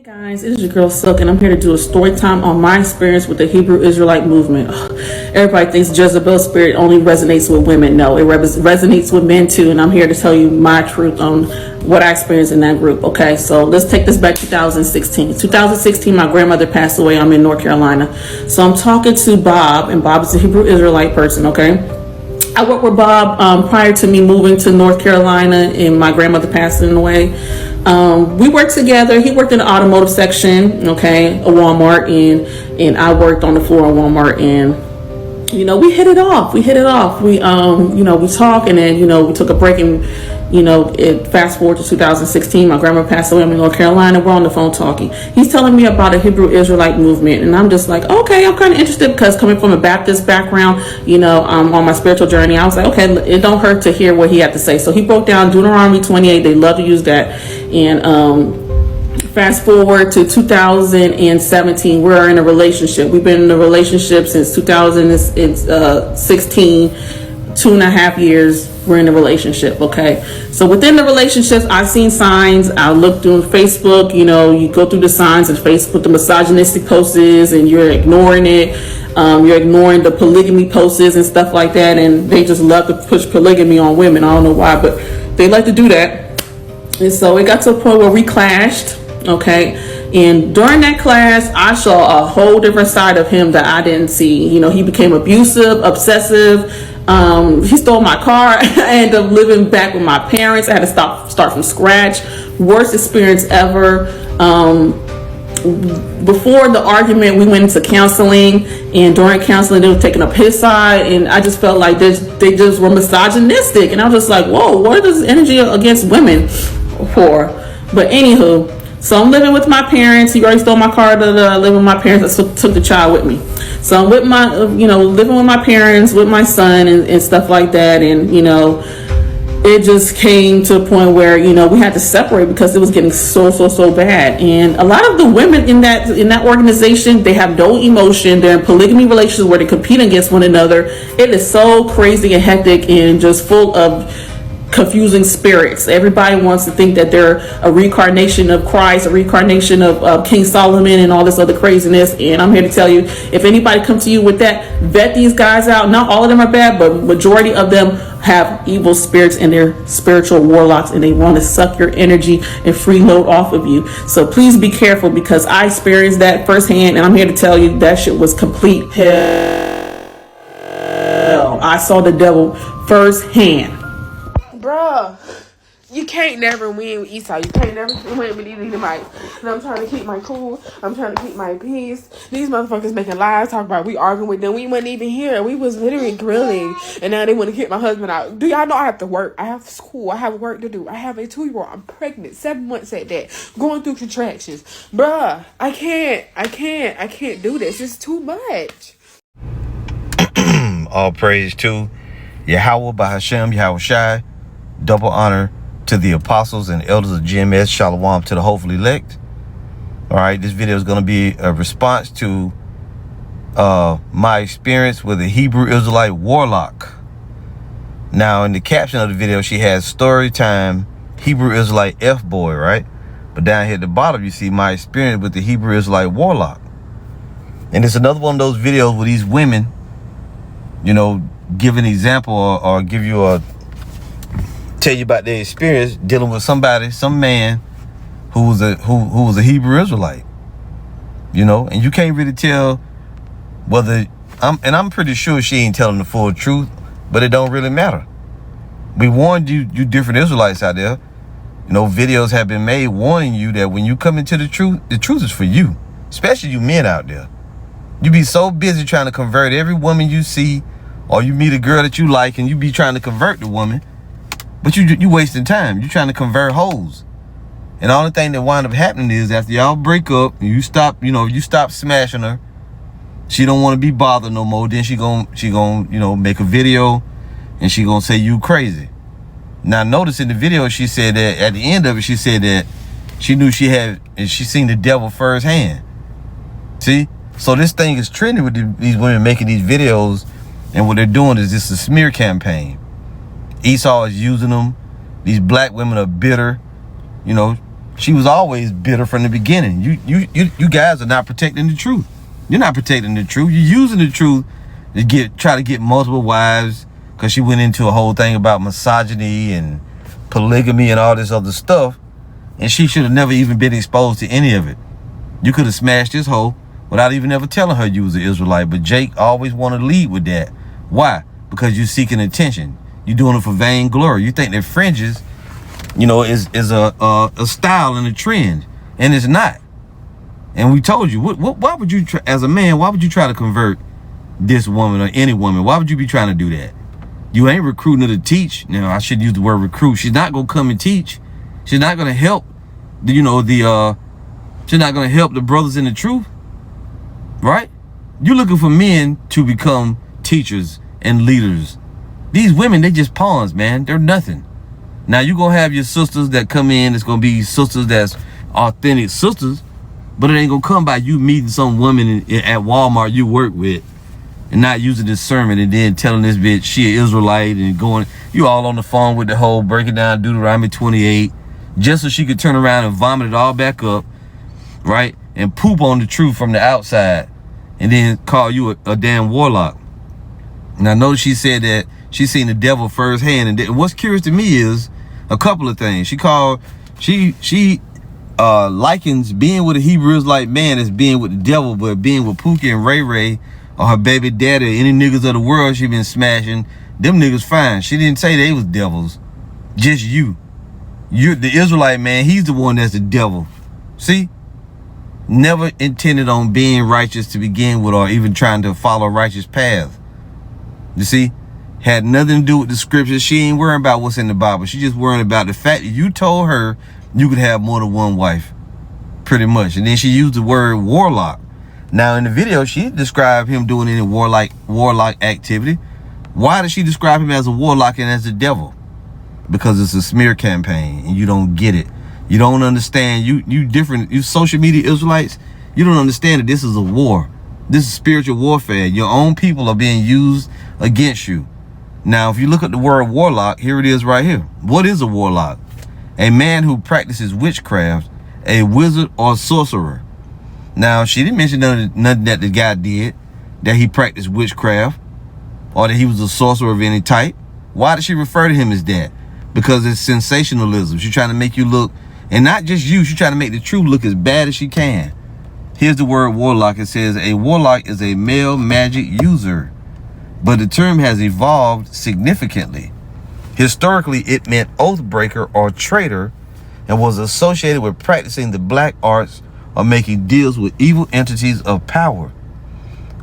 Guys, it is your girl Silk, and I'm here to do a story time on my experience with the Hebrew Israelite movement. Everybody thinks Jezebel's spirit only resonates with women. No, it resonates with men too, and I'm here to tell you my truth on what I experienced in that group. Okay, so let's take this back to 2016. 2016, my grandmother passed away. I'm in North Carolina. So I'm talking to Bob, and Bob is a Hebrew Israelite person, okay? I worked with Bob prior to me moving to North Carolina and my grandmother passing away. We worked together. He worked in the automotive section, okay, at Walmart, and I worked on the floor at Walmart, and we hit it off. We talked, and then we took a break, and fast forward to 2016, my grandma passed away. I'm in North Carolina. We're on the phone talking. He's telling me about a Hebrew Israelite movement, and I'm just like, okay, I'm kind of interested, because coming from a Baptist background, on my spiritual journey, I was like, okay, it don't hurt to hear what he had to say. So he broke down Deuteronomy 28. They love to use that, and fast forward to 2017, we're in a relationship. We've been in a relationship since 2016, 2.5 years. We're in a relationship, okay? So within the relationships, I've seen signs. I look through Facebook, you go through the signs in Facebook, the misogynistic posts, and you're ignoring it. You're ignoring the polygamy posts and stuff like that, and they just love to push polygamy on women. I don't know why, but they like to do that. And so it got to a point where we clashed, okay? And during that class, I saw a whole different side of him that I didn't see. He became abusive, obsessive. He stole my car. I ended up living back with my parents. I had to start from scratch. Worst experience ever. Before the argument, we went into counseling, and during counseling, they were taking up his side, and I just felt like they just were misogynistic, and I was just like, whoa, what is this energy against women for? But anywho, so I'm living with my parents. He already stole my car to live with my parents. I took the child with me. So I'm with my, living with my parents, with my son, and stuff like that. And, it just came to a point where, we had to separate because it was getting so bad. And a lot of the women in that organization, they have no emotion. They're in polygamy relationships where they compete against one another. It is so crazy and hectic and just full of confusing spirits. Everybody wants to think that they're a reincarnation of Christ, a reincarnation of King Solomon, and all this other craziness. And I'm here to tell you, if anybody comes to you with that, vet these guys out. Not all of them are bad, but majority of them have evil spirits, and they're spiritual warlocks, and they want to suck your energy and freeload off of you. So please be careful, because I experienced that firsthand, and I'm here to tell you that shit was complete hell. I saw the devil firsthand. Bruh, you can't never win with Esau. You can't never win with either Edomites. And I'm trying to keep my cool. I'm trying to keep my peace. These motherfuckers making lies, talking about we arguing with them. We wasn't even here. We was literally grilling. And now they want to kick my husband out. Do y'all know I have to work? I have school. I have work to do. I have a 2-year-old. I'm pregnant. 7 months at that. Going through contractions. Bruh, I can't do this. It's too much. All praise to Yahweh Bahashem, Yahweh Shai. Double honor to the apostles and elders of GMS. Shalom to the hopefully elect. All right, this video is going to be a response to my experience with a Hebrew Israelite warlock. Now, in the caption of the video, she has story time Hebrew Israelite F-boy, right? But down here at the bottom, you see my experience with the Hebrew Israelite warlock. And it's another one of those videos where these women, give an example or give you tell you about their experience dealing with some man who was a Hebrew Israelite, and you can't really tell whether I'm pretty sure she ain't telling the full truth, but it don't really matter. We warned you different Israelites out there. Videos have been made warning you that when you come into the truth is for you, especially you men out there. You be so busy trying to convert every woman you see, or you meet a girl that you like and you be trying to convert the woman. But you wasting time. You trying to convert hoes. And the only thing that wind up happening is after y'all break up and you stop smashing her, she don't want to be bothered no more. Then she gon' make a video and she gonna say you crazy. Now notice in the video she said that at the end of it, she said that she knew she seen the devil firsthand. See? So this thing is trending with these women making these videos, and what they're doing is just a smear campaign. Esau is using them. These black women are bitter. She was always bitter from the beginning. You guys are not protecting the truth. You're not protecting the truth. You're using the truth to try to get multiple wives, because she went into a whole thing about misogyny and polygamy and all this other stuff, and she should have never even been exposed to any of it. You could have smashed this hoe without even ever telling her you was an Israelite, but Jake always wanted to lead with that. Why? Because you're seeking attention. You're doing it for vain glory. You think that fringes, you know, is a style and a trend, and it's not. And we told you, why would you, as a man, why would you try to convert this woman or any woman? Why would you be trying to do that? You ain't recruiting her to teach. Now, I should use the word recruit. She's not gonna come and teach. She's not gonna help. She's not gonna help the brothers in the truth, right? You're looking for men to become teachers and leaders. These women, they just pawns, man. They're nothing. Now you gonna have your sisters that come in. It's gonna be sisters that's authentic sisters, but it ain't gonna come by you meeting some woman at Walmart you work with and not using discernment and then telling this bitch she an Israelite and going, you all on the phone with the whole breaking down Deuteronomy 28 just so she could turn around and vomit it all back up, right? And poop on the truth from the outside and then call you a damn warlock. And I know she said that she seen the devil firsthand. And what's curious to me is a couple of things. She likens being with a Hebrew Israelite man as being with the devil, but being with Pookie and Ray Ray or her baby daddy or any niggas of the world she been smashing, them niggas fine. She didn't say they was devils. Just you. You're the Israelite man. He's the one that's the devil. See? Never intended on being righteous to begin with or even trying to follow a righteous path. You see? Had nothing to do with the scriptures. She ain't worrying about what's in the Bible. She just worrying about the fact that you told her you could have more than one wife. Pretty much. And then she used the word warlock. Now in the video, she described him doing any warlock activity. Why does she describe him as a warlock and as the devil? Because it's a smear campaign and you don't get it. You don't understand. You different. You social media Israelites, you don't understand that this is a war. This is spiritual warfare. Your own people are being used against you. Now, if you look at the word warlock, here it is right here. What is a warlock? A man who practices witchcraft, a wizard or sorcerer. Now, she didn't mention nothing that the guy did, that he practiced witchcraft, or that he was a sorcerer of any type. Why did she refer to him as that? Because it's sensationalism. She's trying to make you look, and not just you, she's trying to make the truth look as bad as she can. Here's the word warlock. It says a warlock is a male magic user, but the term has evolved significantly. Historically, it meant oath breaker or traitor and was associated with practicing the black arts or making deals with evil entities of power,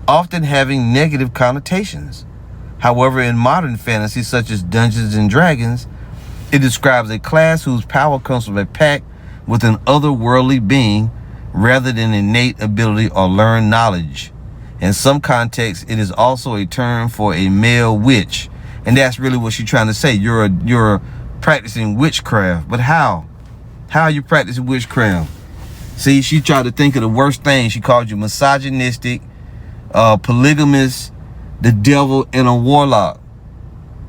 often having negative connotations. However, in modern fantasy such as Dungeons and Dragons, it describes a class whose power comes from a pact with an otherworldly being rather than innate ability or learned knowledge. In some contexts, it is also a term for a male witch. And that's really what she's trying to say. You're practicing witchcraft. But how? How are you practicing witchcraft? See, she tried to think of the worst thing. She called you misogynistic, polygamous, the devil, and a warlock.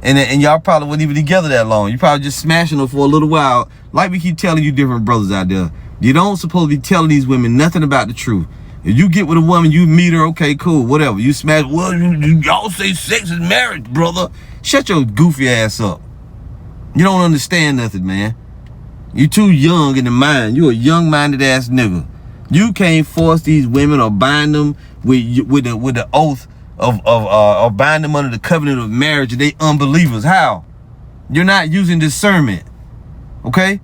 And y'all probably wasn't even together that long. You probably just smashing her for a little while. Like we keep telling you different brothers out there. You don't supposed to be telling these women nothing about the truth. If you get with a woman, you meet her, okay, cool, whatever. You smash, well, y'all say sex is marriage, brother. Shut your goofy ass up. You don't understand nothing, man. You too young in the mind. You a young-minded ass nigga. You can't force these women or bind them with the oath or bind them under the covenant of marriage. They unbelievers. How? You're not using discernment. Okay?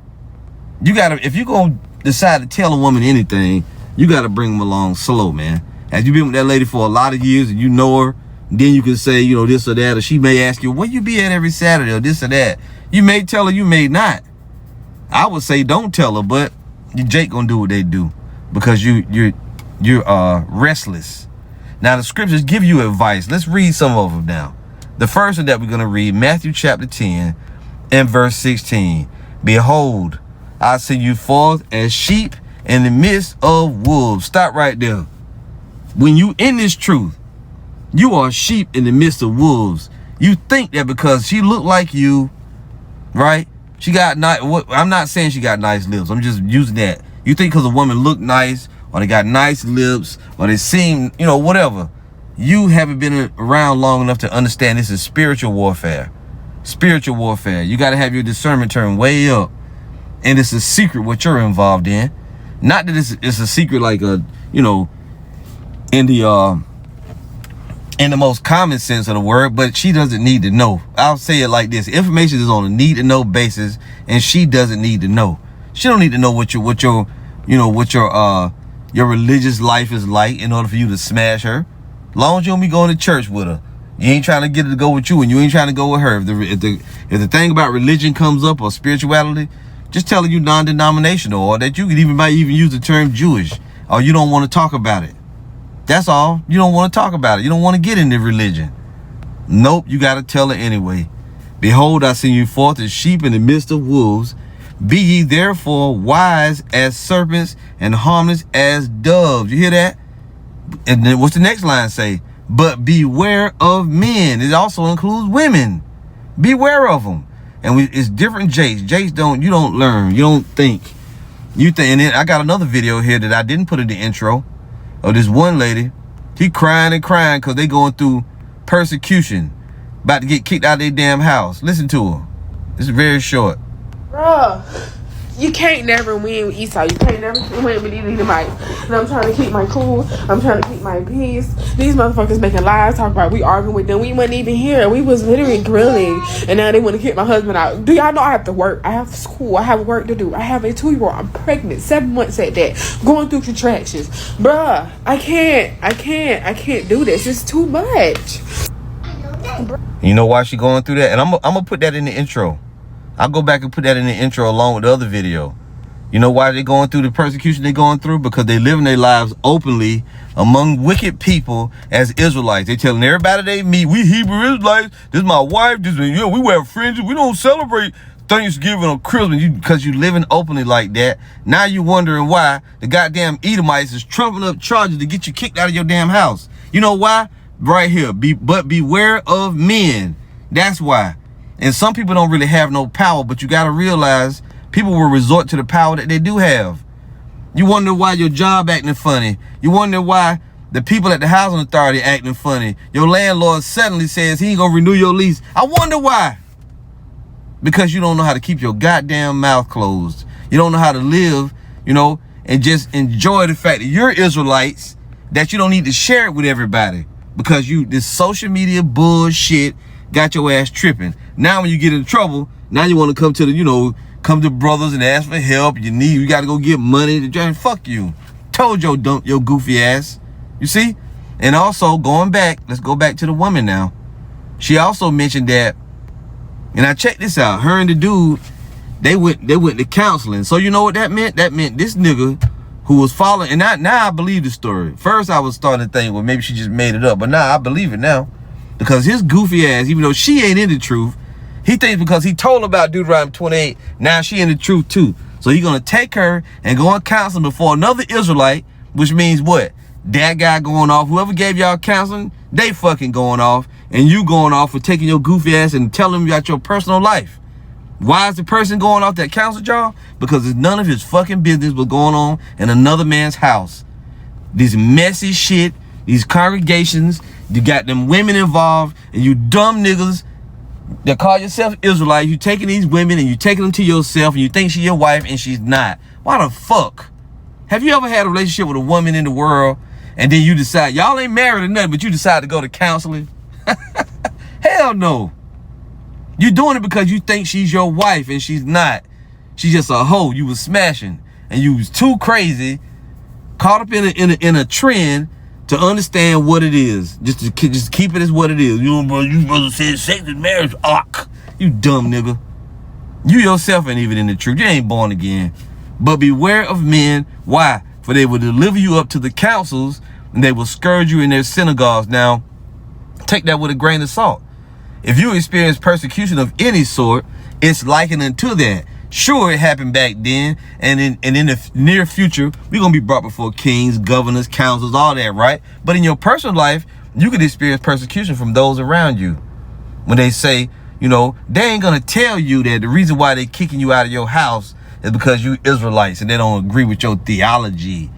You gotta, if you gonna decide to tell a woman anything, you gotta bring them along slow, man. As you've been with that lady for a lot of years and you know her, then you can say, you know, this or that, or she may ask you, where you be at every Saturday, or this or that. You may tell her, you may not. I would say don't tell her, but Jake gonna do what they do because you're restless. Now the scriptures give you advice. Let's read some of them now. The first one that we're gonna read, Matthew chapter 10 and verse 16. Behold, I send you forth as sheep in the midst of wolves. Stop right there. When you in this truth, you are sheep in the midst of wolves. You think that because she look like you, right? She got nice. I'm not saying she got nice lips. I'm just using that. You think because a woman look nice, or they got nice lips, or they seem, you know, whatever. You haven't been around long enough to understand this is spiritual warfare. Spiritual warfare. You got to have your discernment turned way up, and it's a secret what you're involved in. Not that it's a secret like a, you know, in the most common sense of the word, but she doesn't need to know. I'll say it like this: information is on a need to know basis, and she doesn't need to know. She don't need to know what your religious life is like in order for you to smash her. As long as you don't be going to church with her, you ain't trying to get her to go with you, and you ain't trying to go with her. If the thing about religion comes up or spirituality, just tell her you non-denominational, or that you might even use the term Jewish, or you don't want to talk about it. That's all. You don't want to talk about it. You don't want to get into religion. Nope, you got to tell her anyway. Behold, I send you forth as sheep in the midst of wolves. Be ye therefore wise as serpents and harmless as doves. You hear that? And then what's the next line say? But beware of men. It also includes women. Beware of them. And it's different Jace. Jace you don't learn. You don't think. You think. And then I got another video here that I didn't put in the intro of this one lady. She crying and crying because they going through persecution. About to get kicked out of their damn house. Listen to her. It's very short. Bruh, you can't never win with Esau. You can't never win with either Edomite. And I'm trying to keep my cool. I'm trying to keep my peace. These motherfuckers making lies, talking about we arguing with them. We wasn't even here. We was literally grilling. And now they want to kick my husband out. Do y'all know I have to work? I have school. I have work to do. I have a 2-year-old. I'm pregnant. 7 months at that. Going through contractions. Bruh, I can't do this. It's too much. You know why she going through that? And I'm gonna put that in the intro. I'll go back and put that in the intro along with the other video. You know why they going through the persecution they going through? Because they living their lives openly among wicked people as Israelites. They telling everybody they meet, we Hebrew Israelites, this is my wife, we wear fringes, we don't celebrate Thanksgiving or Christmas because you living openly like that. Now you wondering why the goddamn Edomites is trumping up charges to get you kicked out of your damn house. You know why? Right here. But beware of men. That's why. And some people don't really have no power, but you got to realize people will resort to the power that they do have. You wonder why your job acting funny. You wonder why the people at the housing authority acting funny. Your landlord suddenly says he ain't going to renew your lease. I wonder why. Because you don't know how to keep your goddamn mouth closed. You don't know how to live, you know, and just enjoy the fact that you're Israelites, that you don't need to share it with everybody. Because this social media bullshit got your ass tripping. Now when you get in trouble, now you want to come to brothers and ask for help. You got to go get money to try. Fuck you. Told your goofy ass. You see? And also going back, let's go back to the woman now. She also mentioned that, and I checked this out. Her and the dude, they went to counseling. So you know what that meant? That meant this nigga who was following, and now I believe the story. First I was starting to think, well, maybe she just made it up, but now I believe it now. Because his goofy ass, even though she ain't in the truth, he thinks because he told about Deuteronomy 28, now she in the truth too. So he's going to take her and go on counseling before another Israelite, which means what? That guy going off, whoever gave y'all counseling, they fucking going off, and you going off for taking your goofy ass and telling him about your personal life. Why is the person going off that counseled y'all? Because it's none of his fucking business what's going on in another man's house. This messy shit, these congregations, you got them women involved, and you dumb niggas that call yourself Israelite, you taking these women and you taking them to yourself, and you think she's your wife and she's not. Why the fuck? Have you ever had a relationship with a woman in the world and then you decide, y'all ain't married or nothing, but you decide to go to counseling? Hell no. You're doing it because you think she's your wife and she's not. She's just a hoe. You was smashing and you was too crazy, caught up in a trend to understand what it is. Just keep it as what it is. You brother said sex is marriage. You dumb nigga. You yourself ain't even in the truth. You ain't born again. But beware of men. Why? For they will deliver you up to the councils and they will scourge you in their synagogues. Now, take that with a grain of salt. If you experience persecution of any sort, it's likened unto that. Sure, it happened back then, and in the near future, we're going to be brought before kings, governors, councils, all that, right? But in your personal life, you could experience persecution from those around you. When they say, You know, they ain't gonna tell you that the reason why they kicking you out of your house is because you Israelites and they don't agree with your theology.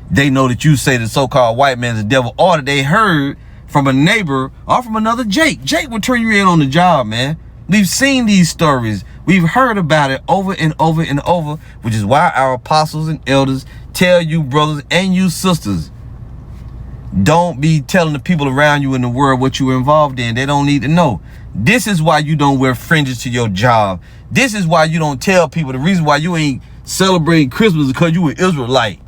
They know that you say the so-called white man's the devil, or that they heard from a neighbor or from another Jake. Jake will turn you in on the job, man. We've seen these stories. We've heard about it over and over and over, which is why our apostles and elders tell you brothers and you sisters, don't be telling the people around you in the world what you're involved in. They don't need to know. This is why you don't wear fringes to your job. This is why you don't tell people the reason why you ain't celebrating Christmas is because you were Israelite.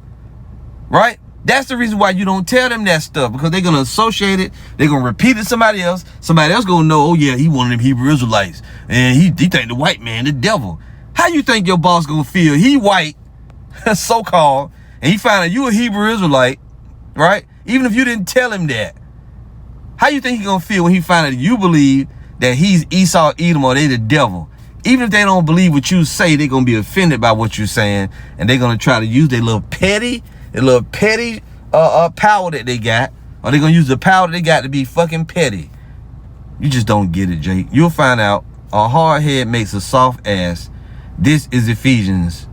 Right? That's the reason why you don't tell them that stuff, because they're going to associate it. They're going to repeat it to somebody else. Somebody else going to know, oh yeah, he one of them Hebrew Israelites. And he think the white man, the devil. How you think your boss going to feel? He white, so-called, and he found out you a Hebrew Israelite, right? Even if you didn't tell him that. How you think he going to feel when he find out you believe that he's Esau, Edom, or they the devil? Even if they don't believe what you say, they're going to be offended by what you're saying, and they're going to try to use their little petty power that they got, or they're gonna use the power that they got to be fucking petty. You just don't get it, Jake. You'll find out a hard head makes a soft ass. This is Ephesians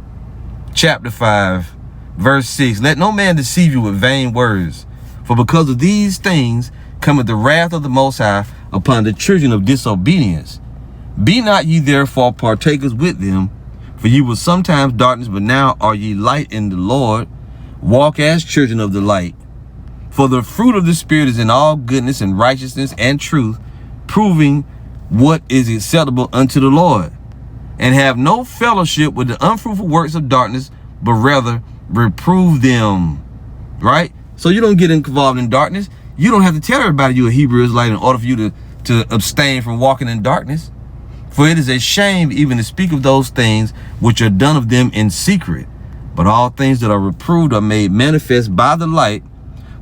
chapter 5 verse 6. Let no man deceive you with vain words, for because of these things cometh the wrath of the Most High upon the children of disobedience. Be not ye therefore partakers with them, for ye were sometimes darkness, but now are ye light in the Lord. Walk as children of the light. For the fruit of the Spirit is in all goodness and righteousness and truth, proving what is acceptable unto the Lord. And have no fellowship with the unfruitful works of darkness, but rather reprove them. Right? So you don't get involved in darkness. You don't have to tell everybody you're a Hebrew Israelite in order for you to abstain from walking in darkness. For it is a shame even to speak of those things which are done of them in secret. But all things that are reproved are made manifest by the light.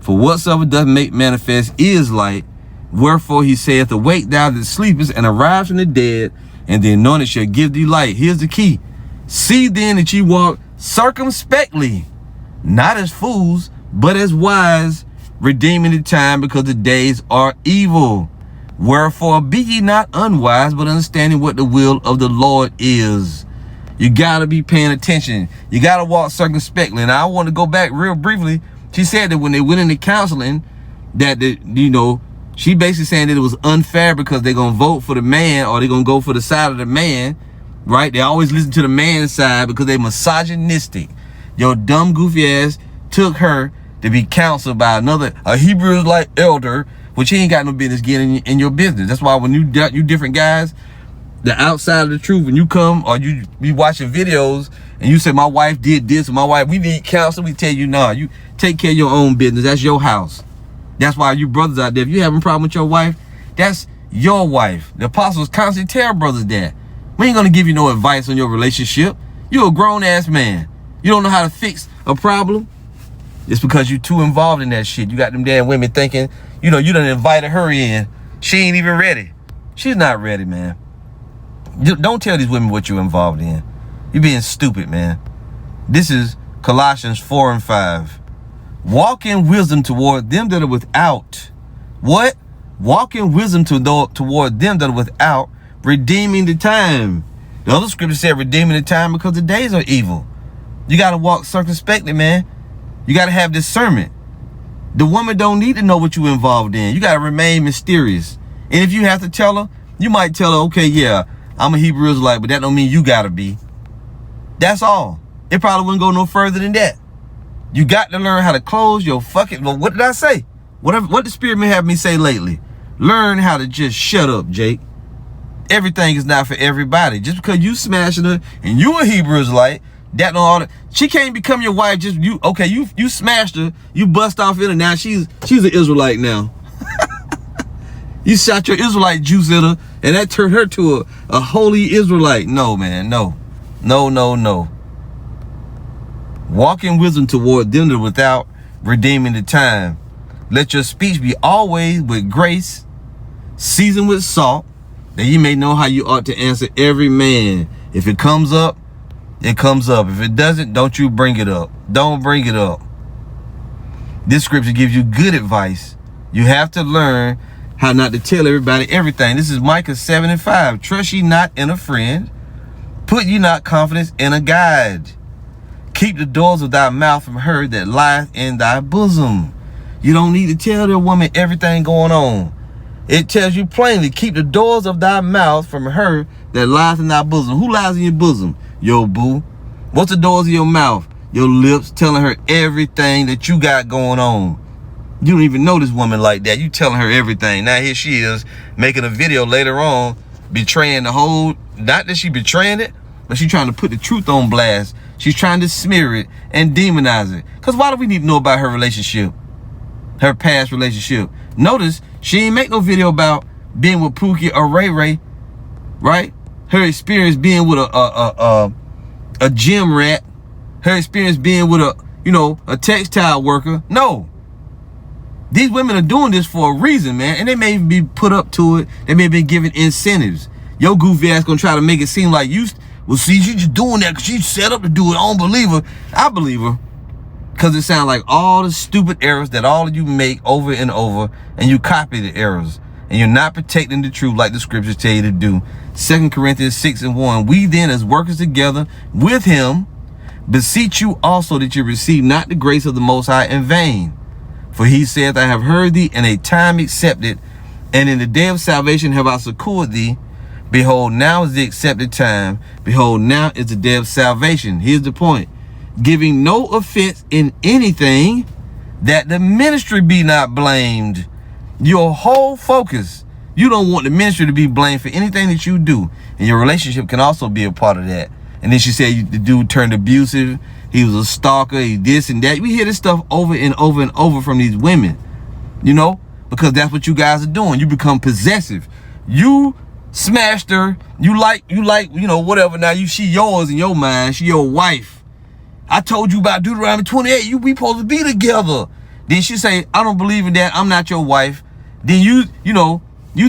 For whatsoever doth make manifest is light. Wherefore he saith, awake thou that sleepest, and arise from the dead, and the anointed shall give thee light. Here's the key. See then that ye walk circumspectly, not as fools, but as wise, redeeming the time, because the days are evil. Wherefore be ye not unwise, but understanding what the will of the Lord is. You got to be paying attention. You got to walk circumspectly. And I want to go back real briefly. She said that when they went into counseling, that, she basically saying that it was unfair because they're going to vote for the man, or they're going to go for the side of the man, right? They always listen to the man's side because they're misogynistic. Your dumb, goofy ass took her to be counseled by a Hebrew like elder, which he ain't got no business getting in your business. That's why when you different guys, the outside of the truth, when you come or you be watching videos and you say, my wife did this, we need counsel, we tell you, nah, you take care of your own business. That's your house. That's why you brothers out there, if you having a problem with your wife, that's your wife. The apostles constantly tell brothers that. We ain't gonna give you no advice on your relationship. You're a grown ass man. You don't know how to fix a problem. It's because you too involved in that shit. You got them damn women thinking, you done invited her in. She ain't even ready. She's not ready, man. Don't tell these women what you're involved in. You're being stupid, man. This is Colossians 4 and 5. Walk in wisdom toward them that are without. What? Walk in wisdom toward them that are without, redeeming the time. The other scripture said redeeming the time because the days are evil. You got to walk circumspectly, man. You got to have discernment. The woman don't need to know what you're involved in. You got to remain mysterious. And if you have to tell her, you might tell her, okay, yeah, I'm a Hebrew Israelite, but that don't mean you gotta be. That's all. It probably wouldn't go no further than that. You got to learn how to close your fucking, well, what did I say? What the Spirit may have me say lately. Learn how to just shut up, Jake. Everything is not for everybody. Just because you smashing her and you a Hebrew Israelite, that don't all that. She can't become your wife. Just you, okay, you smashed her, you bust off in her, now she's an Israelite now. You shot your Israelite juice in her, and that turned her to a holy Israelite. No, man, no. Walk in wisdom toward them that are without, redeeming the time. Let your speech be always with grace, seasoned with salt, that ye may know how you ought to answer every man. If it comes up, it comes up. If it doesn't, don't you bring it up. Don't bring it up. This scripture gives you good advice. You have to learn how not to tell everybody everything. This is Micah 7:5. Trust ye not in a friend, put ye not confidence in a guide. Keep the doors of thy mouth from her that lieth in thy bosom. You don't need to tell the woman everything going on. It tells you plainly, keep the doors of thy mouth from her that lieth in thy bosom. Who lies in your bosom? Your boo. What's the doors of your mouth? Your lips, telling her everything that you got going on. You don't even know this woman like that. You telling her everything. Now here she is making a video later on, betraying the whole, not that she betraying it, but she's trying to put the truth on blast. She's trying to smear it and demonize it. Because why do we need to know about her relationship? Her past relationship. Notice, she ain't make no video about being with Pookie or Ray Ray, right? Her experience being with a gym rat. Her experience being with a textile worker. No. These women are doing this for a reason, man. And they may even be put up to it. They may have been given incentives. Your goofy ass gonna try to make it seem like you, well, see, she just doing that because she's set up to do it. I don't believe her. I believe her. Because it sounds like all the stupid errors that all of you make over and over, and you copy the errors. And you're not protecting the truth like the scriptures tell you to do. 2 Corinthians 6:1. We then, as workers together with him, beseech you also that you receive not the grace of the Most High in vain. For he saith, I have heard thee in a time accepted, and in the day of salvation have I succored thee. Behold, now is the accepted time. Behold, now is the day of salvation. Here's the point. Giving no offense in anything, that the ministry be not blamed. Your whole focus, you don't want the ministry to be blamed for anything that you do. And your relationship can also be a part of that. And then she said the dude turned abusive. He was a stalker. He this and that. We hear this stuff over and over and over from these women, because that's what you guys are doing. You become possessive. You smashed her. You like, whatever. Now she yours in your mind. She your wife. I told you about Deuteronomy 28. We supposed to be together. Then she say, I don't believe in that. I'm not your wife. Then you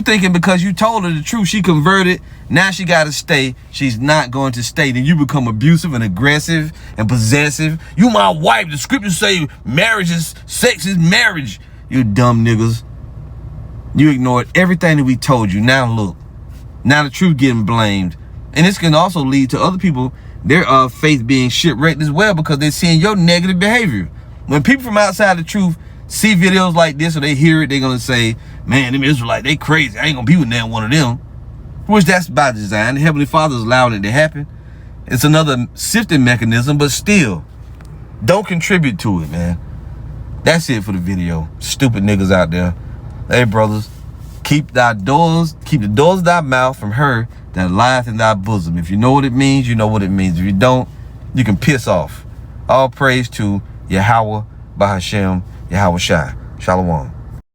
thinking because you told her the truth, she converted. Now she got to stay. She's not going to stay. Then you become abusive and aggressive and possessive. You my wife. The scriptures say sex is marriage. You dumb niggas. You ignored everything that we told you. Now look. Now the truth getting blamed. And this can also lead to other people, their faith being shipwrecked as well, because they're seeing your negative behavior. When people from outside the truth see videos like this or they hear it, they're going to say, man, them Israelite, they crazy. I ain't going to be with that one of them. Which that's by design. The Heavenly Father's allowing it to happen. It's another sifting mechanism, but still, don't contribute to it, man. That's it for the video. Stupid niggas out there. Hey, brothers, keep the doors of thy mouth from her that lieth in thy bosom. If you know what it means, you know what it means. If you don't, you can piss off. All praise to Yahweh, Bahashem, Yahweh Shai. Shalom.